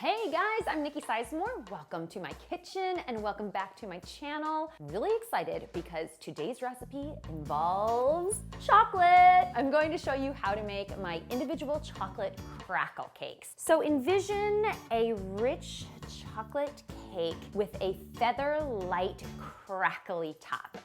Hey guys, I'm Nikki Sizemore. Welcome to my kitchen and welcome back to my channel. I'm really excited because today's recipe involves chocolate. I'm going to show you how to make my individual chocolate crackle cakes. So envision a rich chocolate cake with a feather light crackly top.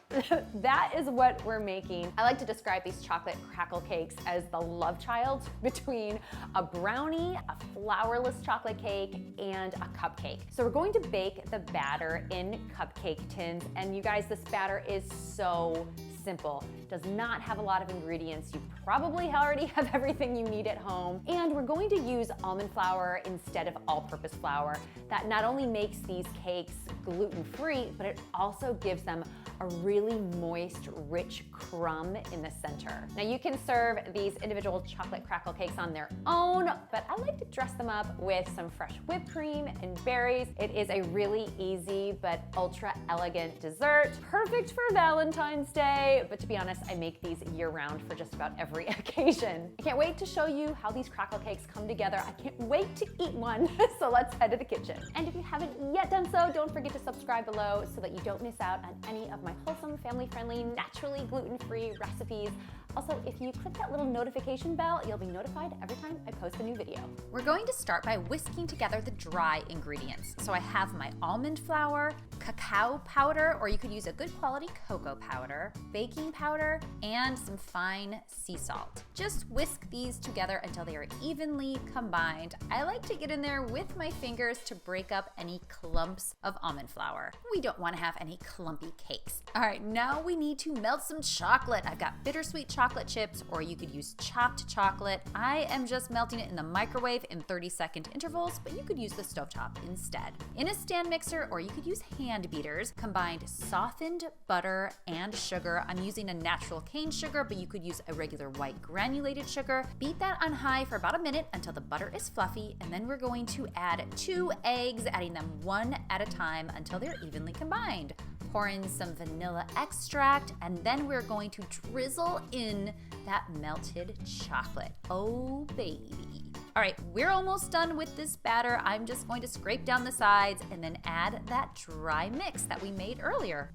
That is what we're making. I like to describe these chocolate crackle cakes as the love child between a brownie, a flourless chocolate cake, and a cupcake. So we're going to bake the batter in cupcake tins, and you guys, this batter is so simple. Does not have a lot of ingredients. You probably already have everything you need at home. And we're going to use almond flour instead of all-purpose flour. That not only makes these cakes gluten-free, but it also gives them a really moist, rich crumb in the center. Now you can serve these individual chocolate crackle cakes on their own, but I like to dress them up with some fresh whipped cream and berries. It is a really easy but ultra elegant dessert, perfect for Valentine's Day. But to be honest, I make these year-round for just about every occasion. I can't wait to show you how these crackle cakes come together. I can't wait to eat one, so let's head to the kitchen. And if you haven't yet done so, don't forget to subscribe below so that you don't miss out on any of my wholesome, family-friendly, naturally gluten-free recipes. Also, if you click that little notification bell, you'll be notified every time I post a new video. We're going to start by whisking together the dry ingredients. So I have my almond flour, cacao powder, or you could use a good quality cocoa powder, baking powder, and some fine sea salt. Just whisk these together until they are evenly combined. I like to get in there with my fingers to break up any clumps of almond flour. We don't want to have any clumpy cakes. All right, now we need to melt some chocolate. I've got bittersweet chocolate chips, or you could use chopped chocolate. I am just melting it in the microwave in 30-second intervals, but you could use the stovetop instead. In a stand mixer, or you could use hand beaters, combined softened butter and sugar. I'm using a natural cane sugar, but you could use a regular white granulated sugar. Beat that on high for about a minute until the butter is fluffy, and then we're going to add 2 eggs, adding them one at a time until they're evenly combined. Pour in some vanilla extract, and then we're going to drizzle in that melted chocolate. Oh baby. All right, we're almost done with this batter. I'm just going to scrape down the sides and then add that dry mix that we made earlier.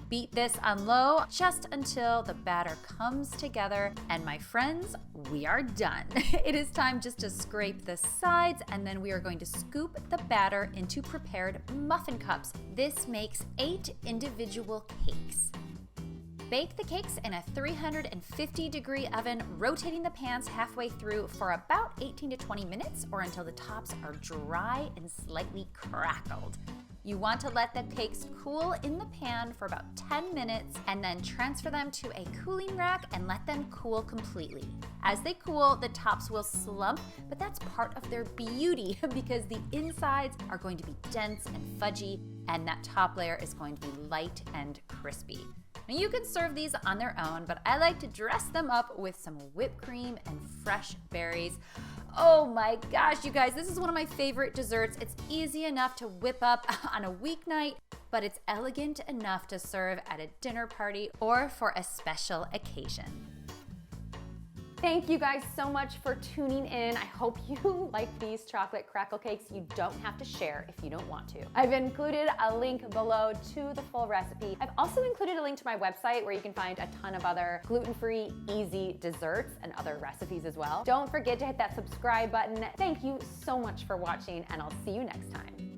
Beat this on low just until the batter comes together, and my friends, we are done. It is time just to scrape the sides, and then we are going to scoop the batter into prepared muffin cups. This makes 8 individual cakes. Bake the cakes in a 350-degree oven, rotating the pans halfway through for about 18 to 20 minutes, or until the tops are dry and slightly crackled. You want to let the cakes cool in the pan for about 10 minutes and then transfer them to a cooling rack and let them cool completely. As they cool, the tops will slump, but that's part of their beauty because the insides are going to be dense and fudgy, and that top layer is going to be light and crispy. Now you can serve these on their own, but I like to dress them up with some whipped cream and fresh berries. Oh my gosh, you guys, this is one of my favorite desserts. It's easy enough to whip up on a weeknight, but it's elegant enough to serve at a dinner party or for a special occasion. Thank you guys so much for tuning in. I hope you like these chocolate crackle cakes. You don't have to share if you don't want to. I've included a link below to the full recipe. I've also included a link to my website where you can find a ton of other gluten-free, easy desserts and other recipes as well. Don't forget to hit that subscribe button. Thank you so much for watching, and I'll see you next time.